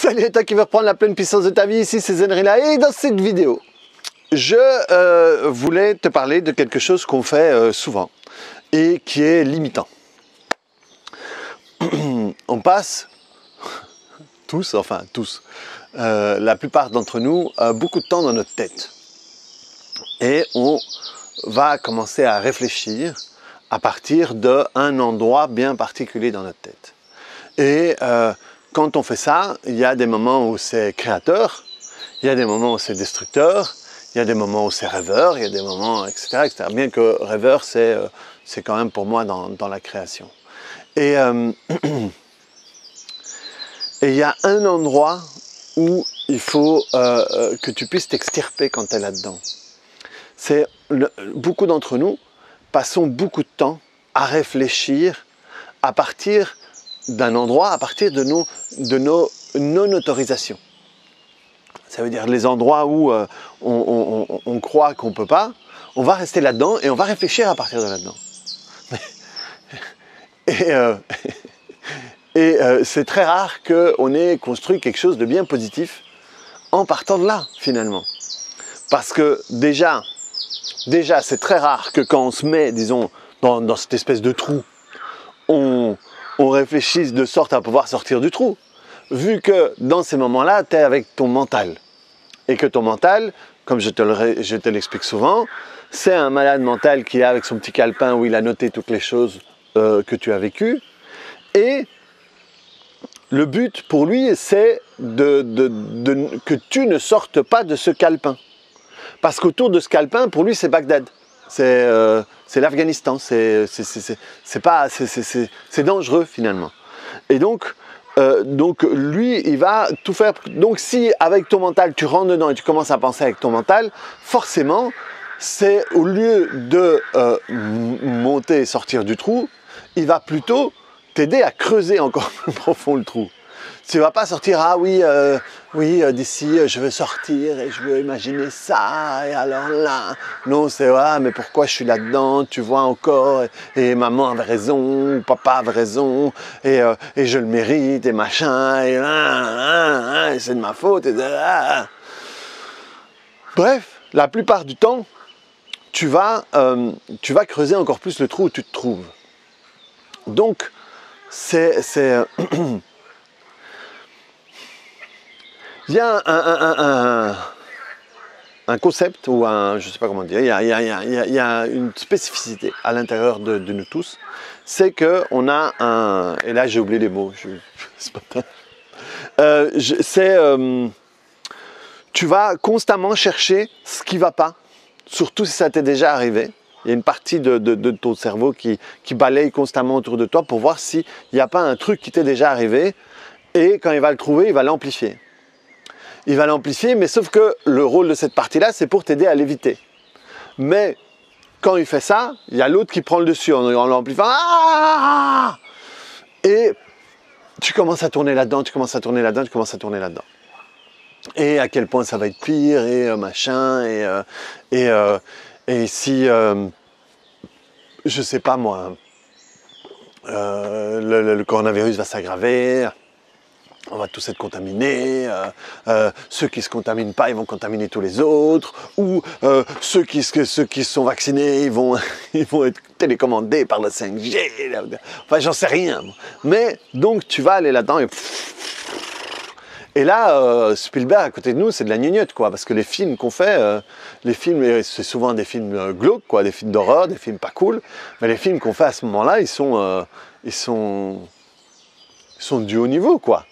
Salut à toi qui veux reprendre la pleine puissance de ta vie, ici c'est Zenrila et dans cette vidéo, je voulais te parler de quelque chose qu'on fait souvent et qui est limitant. On passe, la plupart d'entre nous, beaucoup de temps dans notre tête et on va commencer à réfléchir à partir d'un endroit bien particulier dans notre tête. Et quand on fait ça, il y a des moments où c'est créateur, il y a des moments où c'est destructeur, il y a des moments où c'est rêveur, il y a des moments, etc. etc. Bien que rêveur, c'est quand même pour moi dans la création. Et il y a un endroit où il faut que tu puisses t'extirper quand tu es là-dedans. Beaucoup d'entre nous passons beaucoup de temps à réfléchir à partir d'un endroit, à partir de nos non-autorisations. Ça veut dire les endroits où on croit qu'on ne peut pas, on va rester là-dedans et on va réfléchir à partir de là-dedans. C'est très rare qu'on ait construit quelque chose de bien positif en partant de là, finalement. Parce que déjà c'est très rare que quand on se met, disons, dans cette espèce de trou, on réfléchisse de sorte à pouvoir sortir du trou. Vu que dans ces moments-là, tu es avec ton mental. Et que ton mental, comme je te l'explique souvent, c'est un malade mental qui est avec son petit calepin où il a noté toutes les choses que tu as vécues. Et le but pour lui, c'est que tu ne sortes pas de ce calepin. Parce qu'autour de ce calepin, pour lui, c'est Bagdad. C'est l'Afghanistan. C'est dangereux finalement. Et donc lui, il va tout faire. Donc si avec ton mental, tu rentres dedans et tu commences à penser avec ton mental, forcément, c'est au lieu de monter et sortir du trou, il va plutôt t'aider à creuser encore plus profond le trou. Tu ne vas pas sortir, ah oui, d'ici je veux sortir et je veux imaginer ça, et alors là, non, c'est mais pourquoi je suis là-dedans, tu vois encore, et maman avait raison, ou papa avait raison, et je le mérite, et machin, et c'est de ma faute, et Bref, la plupart du temps, tu vas creuser encore plus le trou où tu te trouves. Donc, il y a un concept, ou je ne sais pas comment dire, il y a une spécificité à l'intérieur de nous tous, c'est qu'on a et là j'ai oublié les mots, ce matin, tu vas constamment chercher ce qui ne va pas, surtout si ça t'est déjà arrivé. Il y a une partie de ton cerveau qui balaye constamment autour de toi pour voir s'il n'y a pas un truc qui t'est déjà arrivé, et quand il va le trouver, il va l'amplifier. Il va l'amplifier, mais sauf que le rôle de cette partie-là, c'est pour t'aider à l'éviter. Mais quand il fait ça, il y a l'autre qui prend le dessus en l'amplifiant. Et tu commences à tourner là-dedans, tu commences à tourner là-dedans, tu commences à tourner là-dedans. Et à quel point ça va être pire, et machin, et si, je sais pas moi, le coronavirus va s'aggraver, on va tous être contaminés, ceux qui ne se contaminent pas, ils vont contaminer tous les autres, ou ceux qui sont vaccinés, ils vont être télécommandés par le 5G, enfin j'en sais rien. Mais donc tu vas aller là-dedans et là, Spielberg à côté de nous, c'est de la gnognotte, quoi, parce que les films qu'on fait, c'est souvent des films glauques, quoi, des films d'horreur, des films pas cool, mais les films qu'on fait à ce moment-là, ils sont du haut niveau, quoi.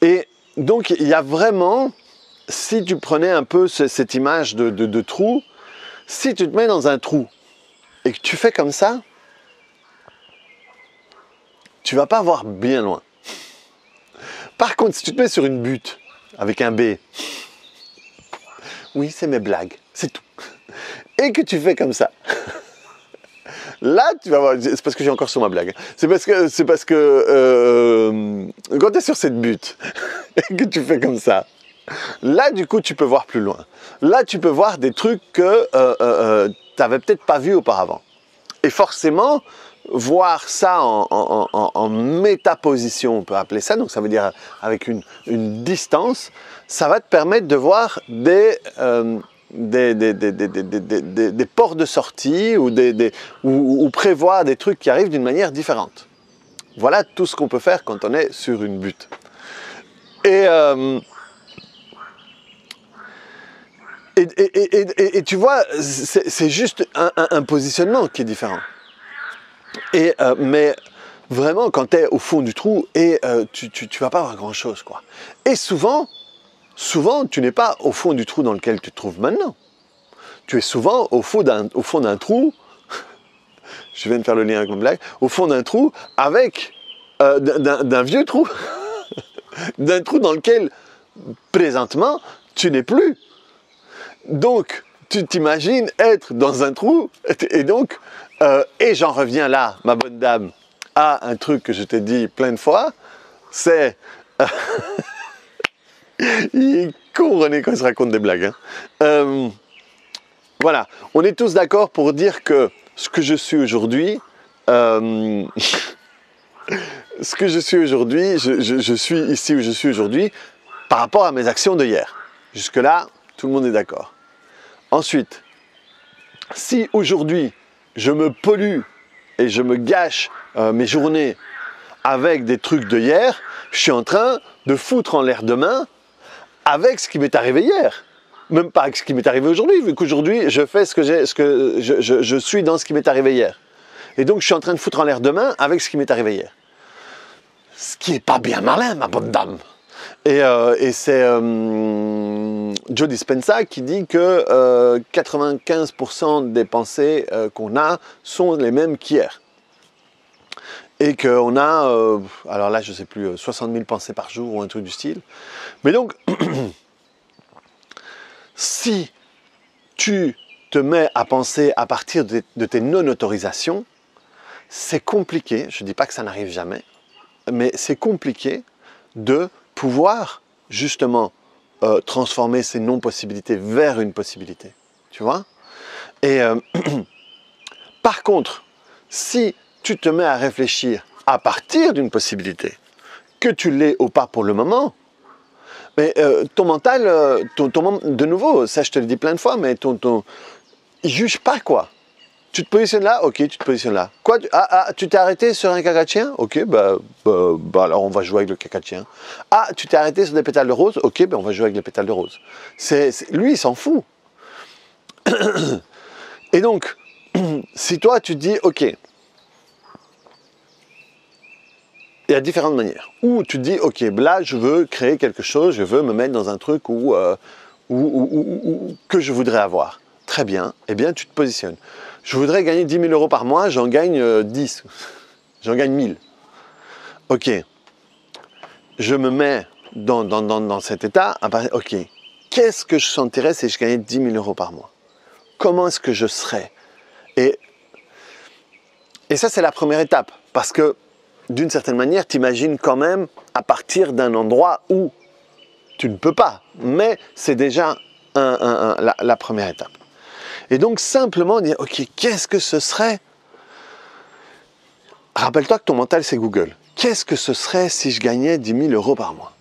Et donc, il y a vraiment, si tu prenais un peu cette image de trou, si tu te mets dans un trou et que tu fais comme ça, tu vas pas voir bien loin. Par contre, si tu te mets sur une butte avec un B, oui, c'est mes blagues, c'est tout, et que tu fais comme ça, là, tu vas voir, c'est parce que j'ai encore sur ma blague, c'est parce que quand tu es sur cette butte et que tu fais comme ça, là, du coup, tu peux voir plus loin. Là, tu peux voir des trucs que tu n'avais peut-être pas vus auparavant. Et forcément, voir ça en métaposition, on peut appeler ça, donc ça veut dire avec une distance, ça va te permettre de voir des ports de sortie ou prévoir des trucs qui arrivent d'une manière différente. Voilà tout ce qu'on peut faire quand on est sur une butte. Et tu vois, c'est juste un positionnement qui est différent. Mais vraiment, quand tu es au fond du trou, tu vas pas avoir grand-chose, quoi. Et souvent, tu n'es pas au fond du trou dans lequel tu te trouves maintenant. Tu es souvent au fond d'un trou, je viens de faire le lien avec mon blague, au fond d'un trou avec d'un vieux trou, d'un trou dans lequel, présentement, tu n'es plus. Donc, tu t'imagines être dans un trou, et donc, et j'en reviens là, ma bonne dame, à un truc que je t'ai dit plein de fois, c'est... Il est con, René, quand il se raconte des blagues. Hein. Voilà, on est tous d'accord pour dire que ce que je suis aujourd'hui, je suis ici où je suis aujourd'hui par rapport à mes actions de hier. Jusque-là, tout le monde est d'accord. Ensuite, si aujourd'hui, je me pollue et je me gâche mes journées avec des trucs de hier, je suis en train de foutre en l'air demain avec ce qui m'est arrivé hier. Même pas avec ce qui m'est arrivé aujourd'hui, vu qu'aujourd'hui, je fais je suis dans ce qui m'est arrivé hier. Et donc, je suis en train de foutre en l'air demain avec ce qui m'est arrivé hier. Ce qui n'est pas bien malin, ma bonne dame. Et c'est Joe Dispenza qui dit que 95% des pensées qu'on a sont les mêmes qu'hier. Et qu'on a, alors là, je ne sais plus, 60 000 pensées par jour ou un truc du style. Mais donc, si tu te mets à penser à partir de tes non-autorisations, c'est compliqué, je ne dis pas que ça n'arrive jamais, mais c'est compliqué de pouvoir justement transformer ces non-possibilités vers une possibilité. Tu vois? Et par contre, si tu te mets à réfléchir à partir d'une possibilité, que tu l'aies ou pas pour le moment, mais ton mental, de nouveau, ça je te le dis plein de fois, mais il juge pas, quoi. Tu te positionnes là, ok, tu te positionnes là. Quoi, tu t'es arrêté sur un caca de chien? Ok, bah alors on va jouer avec le caca de chien. Ah, tu t'es arrêté sur des pétales de rose? Ok, on va jouer avec les pétales de rose. Lui, il s'en fout. Et donc, si toi, tu te dis, ok, il y a différentes manières. Ou tu te dis, ok, là, je veux créer quelque chose, je veux me mettre dans un truc que je voudrais avoir. Très bien, eh bien, tu te positionnes. Je voudrais gagner 10 000 euros par mois, j'en gagne 10. J'en gagne 1000. Ok. Je me mets dans cet état. Ok. Qu'est-ce que je sentirais si je gagnais 10 000 euros par mois? Comment est-ce que je serais? Et ça, c'est la première étape. Parce que, d'une certaine manière, tu imagines quand même à partir d'un endroit où tu ne peux pas. Mais c'est déjà la première étape. Et donc, simplement dire, ok, qu'est-ce que ce serait? Rappelle-toi que ton mental, c'est Google. Qu'est-ce que ce serait si je gagnais 10 000 euros par mois?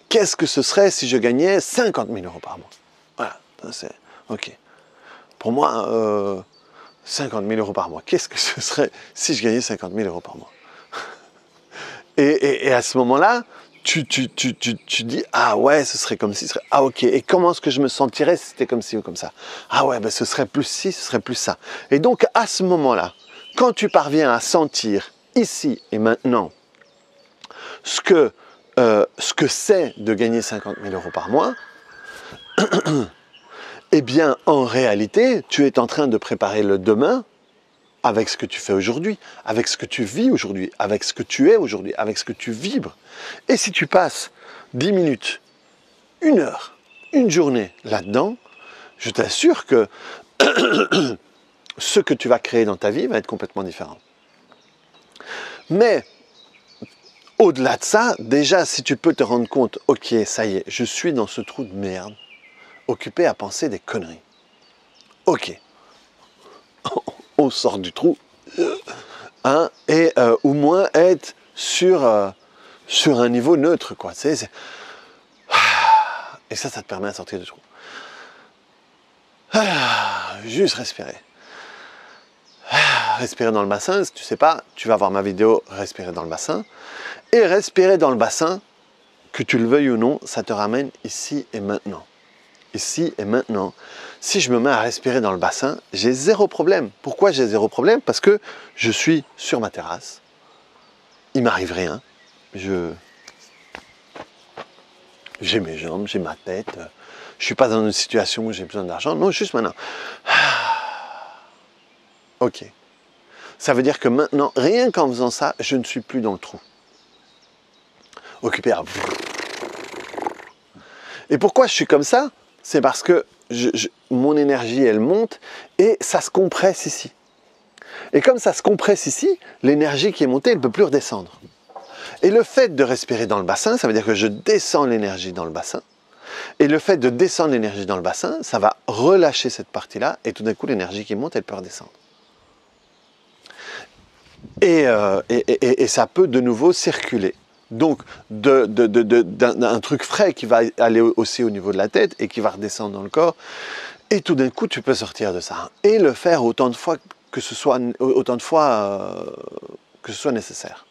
Qu'est-ce que ce serait si je gagnais 50 000 euros par mois? Voilà, c'est ok. Pour moi, 50 000 euros par mois. Qu'est-ce que ce serait si je gagnais 50 000 euros par mois? Et à ce moment-là, tu dis, ah ouais, ce serait comme ci, ah ok, et comment est-ce que je me sentirais si c'était comme ci ou comme ça? Ah ouais, ben ce serait plus ci, ce serait plus ça. Et donc, à ce moment-là, quand tu parviens à sentir ici et maintenant ce que c'est de gagner 50 000 euros par mois, eh bien, en réalité, tu es en train de préparer le demain avec ce que tu fais aujourd'hui, avec ce que tu vis aujourd'hui, avec ce que tu es aujourd'hui, avec ce que tu vibres. Et si tu passes 10 minutes, 1 heure, une journée là-dedans, je t'assure que ce que tu vas créer dans ta vie va être complètement différent. Mais, au-delà de ça, déjà, si tu peux te rendre compte, ok, ça y est, je suis dans ce trou de merde, occupé à penser des conneries. Ok. On sort du trou. hein, et au moins être sur un niveau neutre, quoi. Et ça te permet de sortir du trou. Juste respirer. Respirer dans le bassin, si tu ne sais pas, tu vas voir ma vidéo respirer dans le bassin. Et respirer dans le bassin, que tu le veuilles ou non, ça te ramène ici et maintenant. Ici et maintenant. Si je me mets à respirer dans le bassin, j'ai zéro problème. Pourquoi j'ai zéro problème? Parce que je suis sur ma terrasse. Il m'arrive rien. J'ai mes jambes, j'ai ma tête. Je ne suis pas dans une situation où j'ai besoin d'argent. Non, juste maintenant. Ok. Ça veut dire que maintenant, rien qu'en faisant ça, je ne suis plus dans le trou. Occupé à... Et pourquoi je suis comme ça? C'est parce que mon énergie, elle monte et ça se compresse ici. Et comme ça se compresse ici, l'énergie qui est montée, elle ne peut plus redescendre. Et le fait de respirer dans le bassin, ça veut dire que je descends l'énergie dans le bassin. Et le fait de descendre l'énergie dans le bassin, ça va relâcher cette partie-là et tout d'un coup, l'énergie qui monte, elle peut redescendre. Et ça peut de nouveau circuler. Donc, d'un truc frais qui va aller aussi au niveau de la tête et qui va redescendre dans le corps. Et tout d'un coup, tu peux sortir de ça. Et le faire autant de fois que ce soit nécessaire.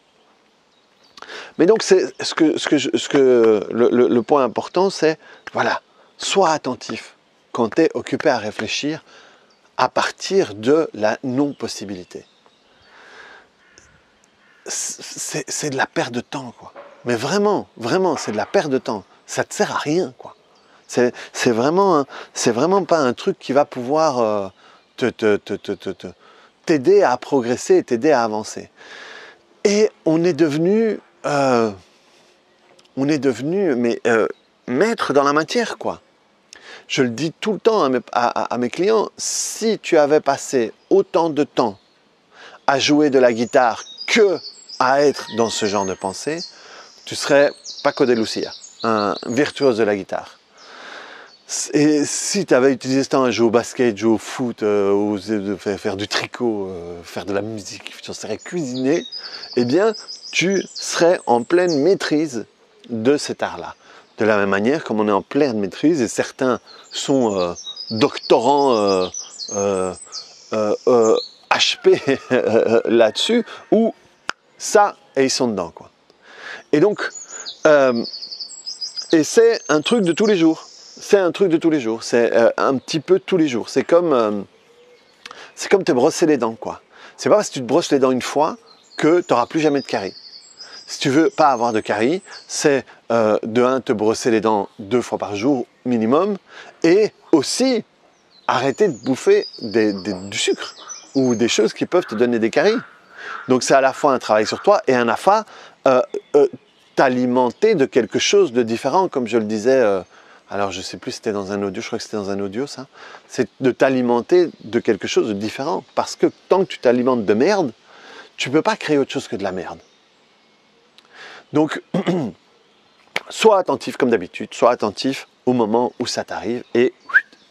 Mais donc, le point important, c'est, voilà, sois attentif quand tu es occupé à réfléchir à partir de la non-possibilité. C'est de la perte de temps, quoi. Mais vraiment, vraiment, c'est de la perte de temps. Ça ne te sert à rien, quoi. C'est vraiment pas un truc qui va pouvoir t'aider à progresser, t'aider à avancer. Et on est devenu maître dans la matière, quoi. Je le dis tout le temps à mes clients, si tu avais passé autant de temps à jouer de la guitare que à être dans ce genre de pensée, tu serais Paco de Lucia, un virtuose de la guitare. Et si tu avais utilisé ce temps à jouer au basket, jouer au foot, faire du tricot, faire de la musique, tu serais cuisiner, eh bien, tu serais en pleine maîtrise de cet art-là. De la même manière, comme on est en pleine maîtrise, et certains sont doctorants HP là-dessus, ou ça, et ils sont dedans, quoi. Et donc, et c'est un truc de tous les jours. C'est un truc de tous les jours. C'est un petit peu tous les jours. C'est comme te brosser les dents, quoi. C'est pas parce que tu te brosses les dents une fois que tu n'auras plus jamais de caries. Si tu veux pas avoir de caries, c'est te brosser les dents 2 fois par jour minimum, et aussi arrêter de bouffer du sucre ou des choses qui peuvent te donner des caries. Donc c'est à la fois un travail sur toi et à la fois t'alimenter de quelque chose de différent, comme je le disais, alors je sais plus si c'était dans un audio, je crois que c'était dans un audio ça, c'est de t'alimenter de quelque chose de différent, parce que tant que tu t'alimentes de merde, tu peux pas créer autre chose que de la merde. Donc, sois attentif comme d'habitude, sois attentif au moment où ça t'arrive et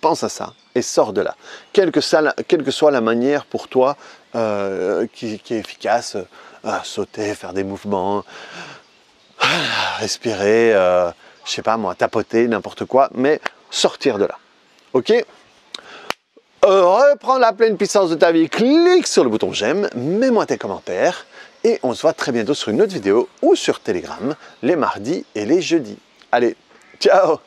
pense à ça et sors de là. Quelle que soit la manière pour toi qui est efficace, sauter, faire des mouvements, respirer, je sais pas moi, tapoter, n'importe quoi, mais sortir de là. Ok ? Reprends la pleine puissance de ta vie, clique sur le bouton j'aime, mets-moi tes commentaires et on se voit très bientôt sur une autre vidéo ou sur Telegram les mardis et les jeudis. Allez, ciao!